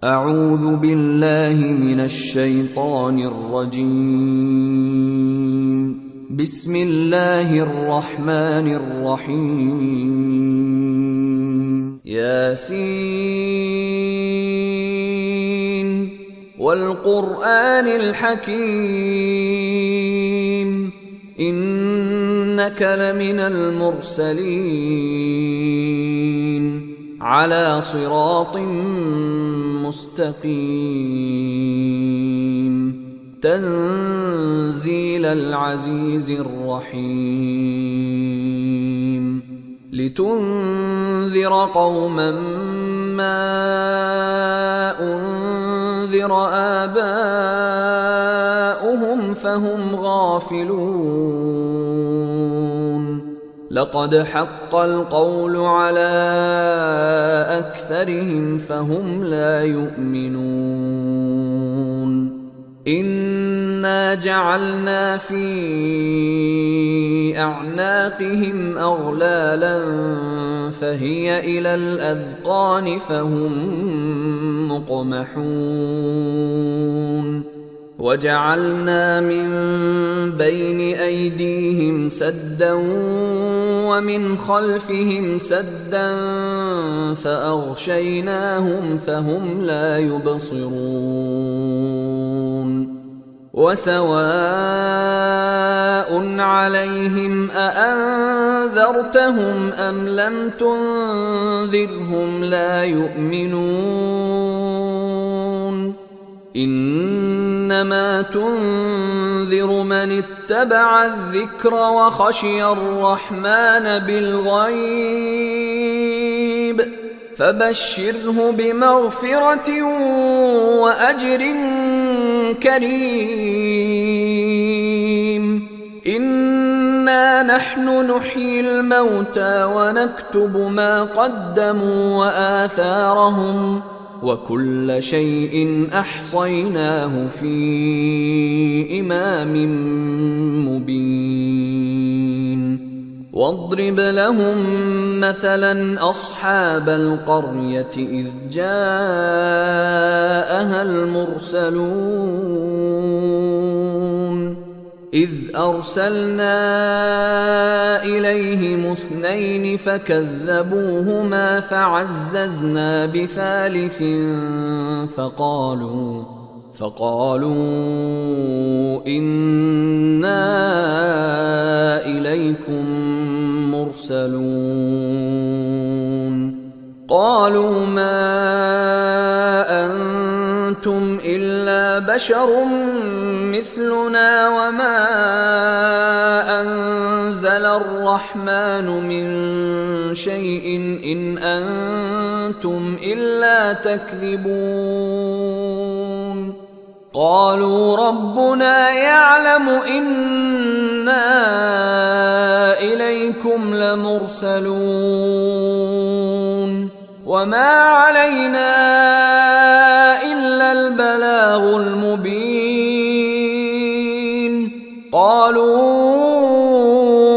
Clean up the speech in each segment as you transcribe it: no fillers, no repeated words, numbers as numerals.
أعوذ بالله من الشيطان الرجيم. بسم الله الرحمن الرحيم. ياسين والقرآن الحكيم إنك لمن المرسلين على صراط مستقيم تنزيل العزيز الرحيم لتنذر قوما ما أنذر آباؤهم فهم غافلون لقد حق القول على أكثرهم فهم لا يؤمنون إنا جعلنا في أعناقهم أغلالا فهي إلى الأذقان فهم مقمحون وجعلنا من بين أيديهم سدا ومن خلفهم سدا فأغشيناهم فهم لا يبصرون وسواء عليهم أأنذرتهم أم لم تنذرهم لا يؤمنون إنما تنذر من اتبع الذكر وخشي الرحمن بالغيب فبشره بمغفرة وأجر كريم إنا نحن نحيي الموتى ونكتب ما قدموا وآثارهم وكل شيء أحصيناه في إمام مبين واضرب لهم مثلا أصحاب القرية إذ جاءها المرسلون إذ أرسلنا إليهم اثنين فكذبوهما فعززنا بثالث فقالوا إنا إليكم مرسلون قالوا ما أنتم إلا بشر مثلنا وما أنزل الرحمن من شيء إن أنتم إلا تكذبون قالوا ربنا يعلم إنا إليكم لمرسلون وما علينا إلا البلاغ المبين قالوا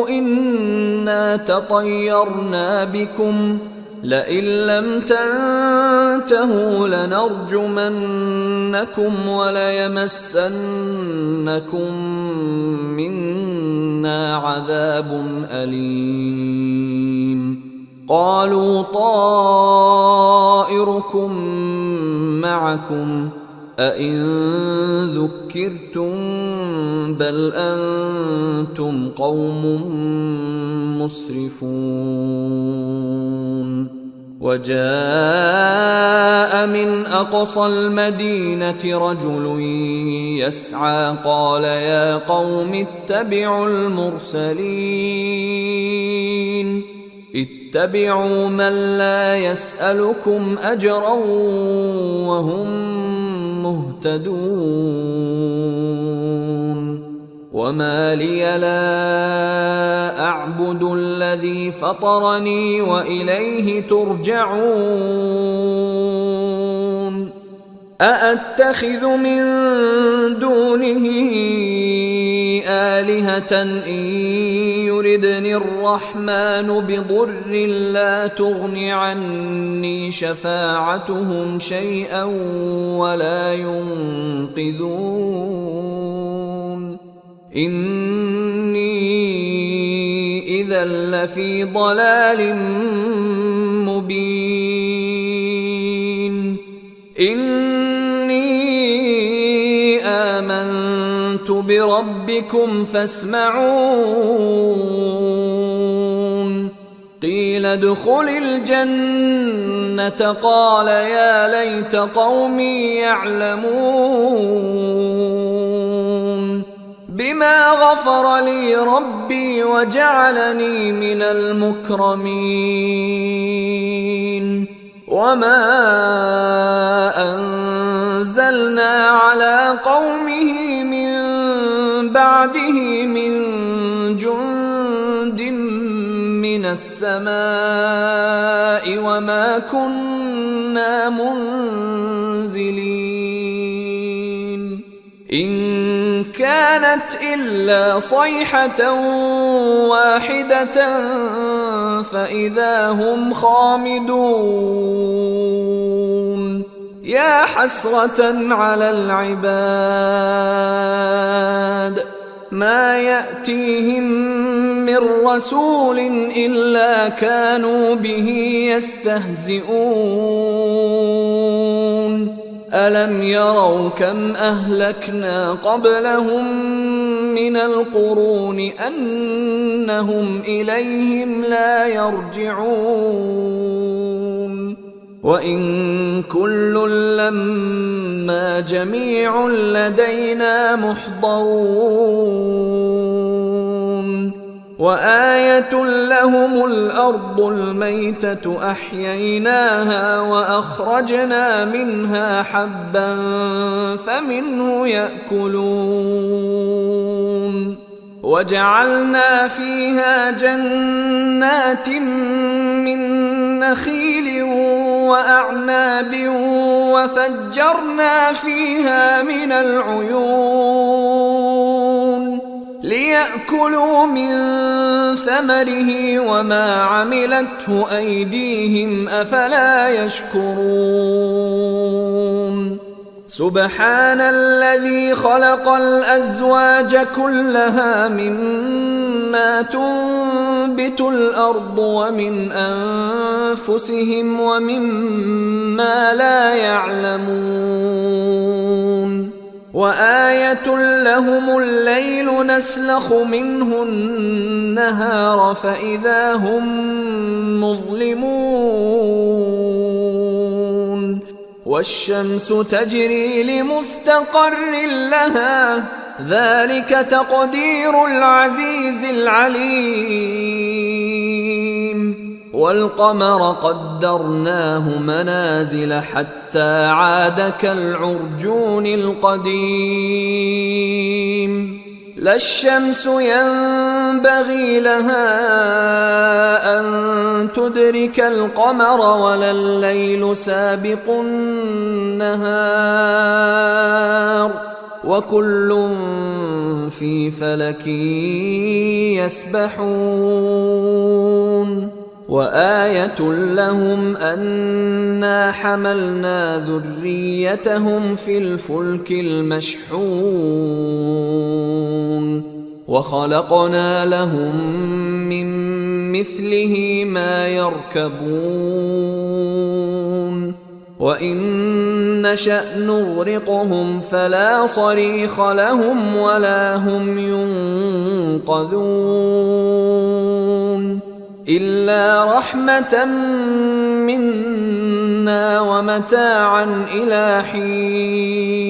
إنا تطيرنا بكم لئن لم تنتهوا لنرجمنكم وليمسنكم منا عذاب أليم قالوا طائركم معكم أئن ذكرتم بل أنتم قوم مسرفون وجاء من أقصى المدينة رجل يسعى قال يا قوم اتبعوا المرسلين اتبعوا من لا يسألكم أجرا وهم مهتدون وما لي لا أعبد الذي فطرني وإليه ترجعون أأتخذ من دونه آلهة إن يردني الرحمن بضر لا تغن عني شفاعتهم شيئا ولا ينقذون إني إذا لفي ضلال مبين إني آمنت بربكم فاسمعون قيل ادخل الجنة قال يا ليت قومي يعلمون بما غفر لي ربي وجعلني من المكرمين وما أنزلنا على قومه من بعده من جند من السماء وما كنا منزلين إن كانت إلا صيحة واحدة فإذا هم خامدون يا حسرة على العباد ما يأتيهم من رسول إلا كانوا به يستهزئون ألم يروا كم أهلكنا قبلهم من القرون أنهم إليهم لا يرجعون وإن كل لما جميع لدينا محضرون وآية لهم الأرض الميتة أحييناها وأخرجنا منها حبا فمنه يأكلون وجعلنا فيها جنات من نخيل وأعناب وفجرنا فيها من العيون ليأكلوا من ثمره وما عملته أيديهم أفلا يشكرون سبحان الذي خلق الأزواج كلها مما تنبت الأرض ومن أنفسهم ومما لا يعلمون وآية لهم الليل نسلخ منه النهار فإذا هم مظلمون والشمس تجري لمستقر لها ذلك تقدير العزيز العليم والقمر قدرناه منازل حتى عاد كالعرجون القديم لا الشمس ينبغي لها أن تدرك القمر ولا الليل سابق النهار وكل في فلك يسبحون وآية لهم أنا حملنا ذريتهم في الفلك المشحون وخلقنا لهم من مثله ما يركبون وإن نشأ نغرقهم فلا صريخ لهم ولا هم ينقذون إلا رحمة منا ومتاعا إلى حين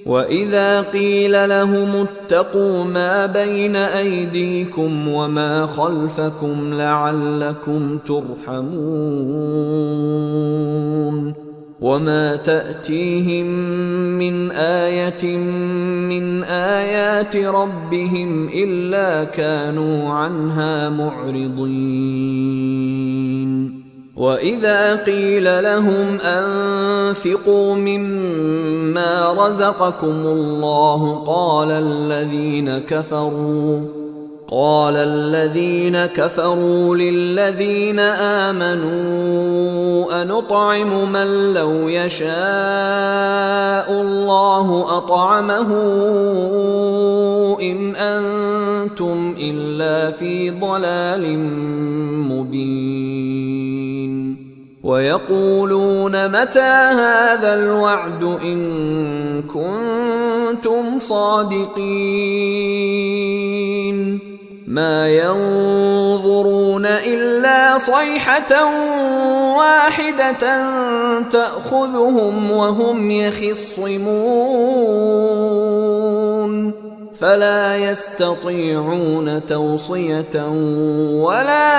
وإذا قيل لهم اتقوا ما بين أيديكم وما خلفكم لعلكم ترحمون وما تأتيهم من آية من آيات ربهم إلا كانوا عنها معرضين وإذا قيل لهم أنفقوا مما رزقكم الله قال الذين كفروا للذين آمنوا أنطعم من لو يشاء الله أطعمه إن أنتم إلا في ضلال مبين ويقولون متى هذا الوعد إن كنتم صادقين ما ينظرون إلا صيحة واحدة تأخذهم وهم يخصمون فلا يستطيعون توصية ولا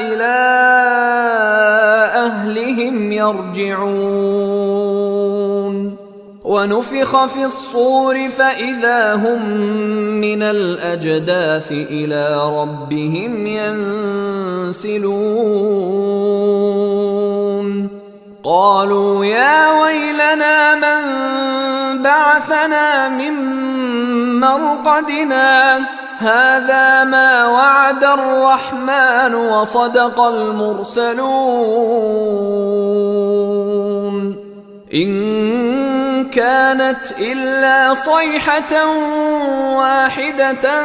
إلى أهلهم يرجعون ونفخ في الصور فإذا هم من الأجداث إلى ربهم ينسلون قالوا يا ويلنا من بعثنا من مرقدنا هذا ما وعد الرحمن وصدق المرسلون إن كانت إلا صيحة واحدة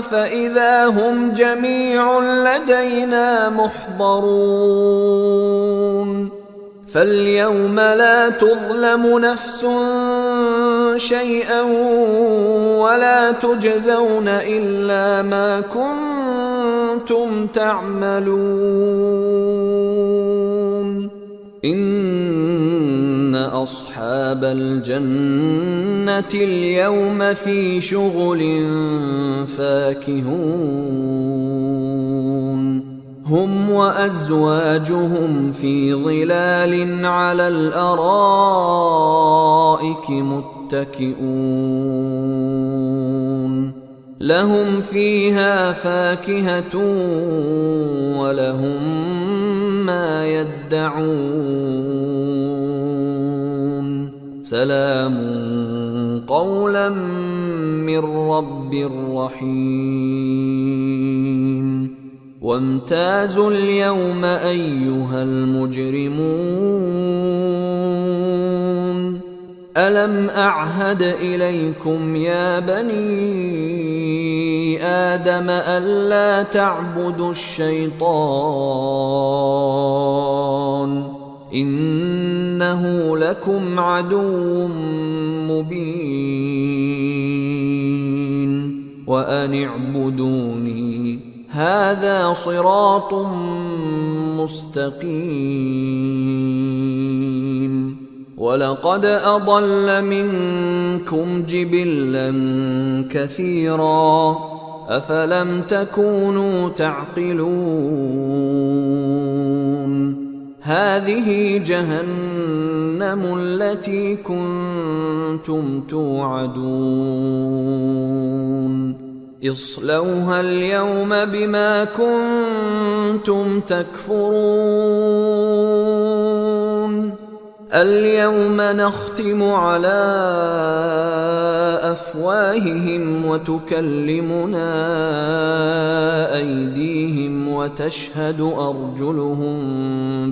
فإذا هم جميع لدينا محضرون فاليوم لا تظلم نفس شيئا ولا تجزون إلا ما كنتم تعملون إن أصحاب الجنة اليوم في شغل فاكهون هم وأزواجهم في ظلال على الأرائك متكئون لهم فيها فاكهة ولهم ما يدعون سلام قولا من رب رحيم وامتازوا اليوم أيها المجرمون ألم أعهد إليكم يا بني آدم ألا تعبدوا الشيطان إنه لكم عدو مبين وأن اعبدوني هذا صراط مستقيم ولقد أضل منكم جبلا كثيرا أفلم تكونوا تعقلون هذه جهنم التي كنتم توعدون اصلوها اليوم بما كنتم تكفرون اليوم نختم على أفواههم وتكلمنا أيديهم وتشهد أرجلهم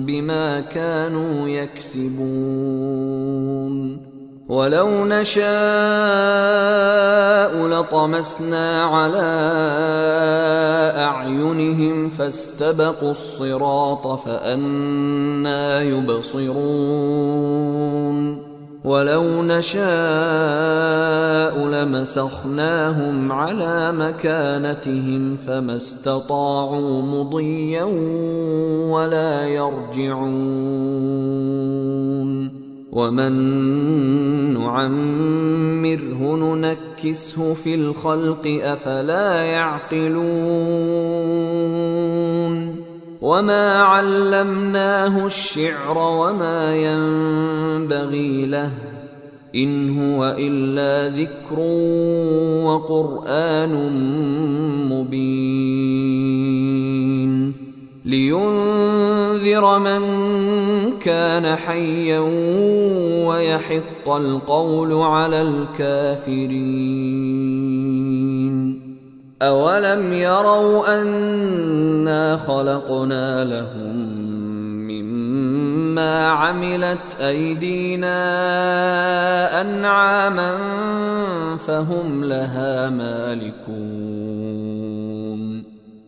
بما كانوا يكسبون ولو نشاء لطمسنا على أعينهم فاستبقوا الصراط فأنى يبصرون ولو نشاء لمسخناهم على مكانتهم فما استطاعوا مضيا ولا يرجعون ومن نعمره ننكسه في الخلق أفلا يعقلون وما علمناه الشعر وما ينبغي له إن هو إلا ذكر وقرآن مبين لينذر من كان حيا ويحق القول على الكافرين. أولم يروا أنا خلقنا لهم مما عملت أيدينا أنعاما فهم لها مالكون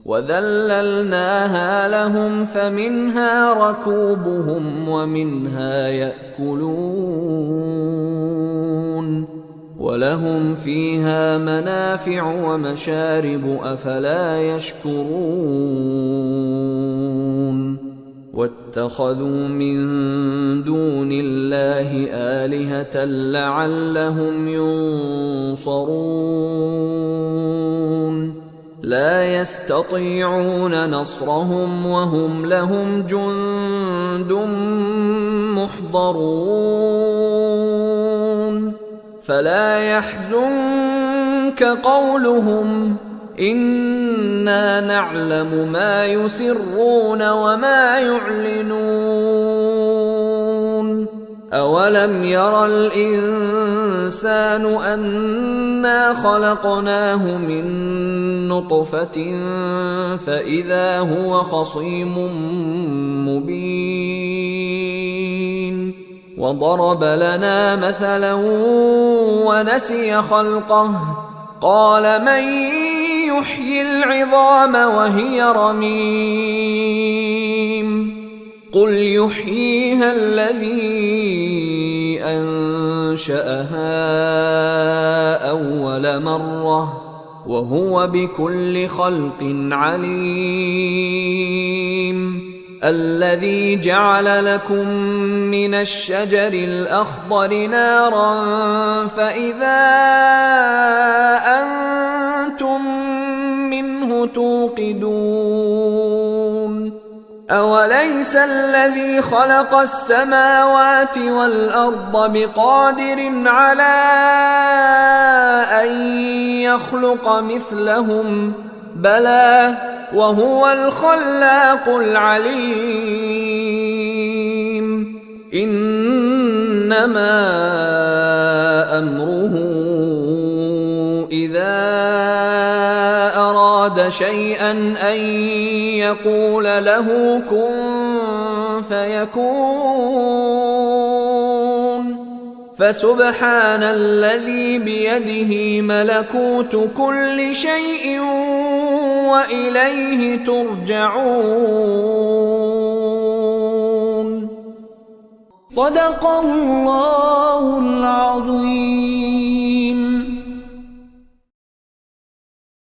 وذللناها لهم فمنها ركوبهم ومنها يأكلون ولهم فيها منافع ومشارب أفلا يشكرون واتخذوا من دون الله آلهة لعلهم ينصرون لا يستطيعون نصرهم وهم لهم جند محضرون فلا يحزنك قولهم إنا نعلم ما يسرون وما يعلنون أولم ير الإنسان أنا خلقناه من نطفة فإذا هو خصيم مبين وضرب لنا مثلا ونسي خلقه قال من يحيي العظام وهي رميم قل يحييها الذي أنشأها أول مرة وهو بكل خلق عليم الذي جعل لكم من الشجر الأخضر نارا فإذا أنتم منه توقدون أوليس الذي خلق السماوات والأرض بقادر على أن يخلق مثلهم بلى وهو الخلاق العليم إنما أمره إذا أراد شيئا أن يقول له كن فيكون فسبحان الذي بيده ملكوت كل شيء وإليه ترجعون. صدق الله العظيم.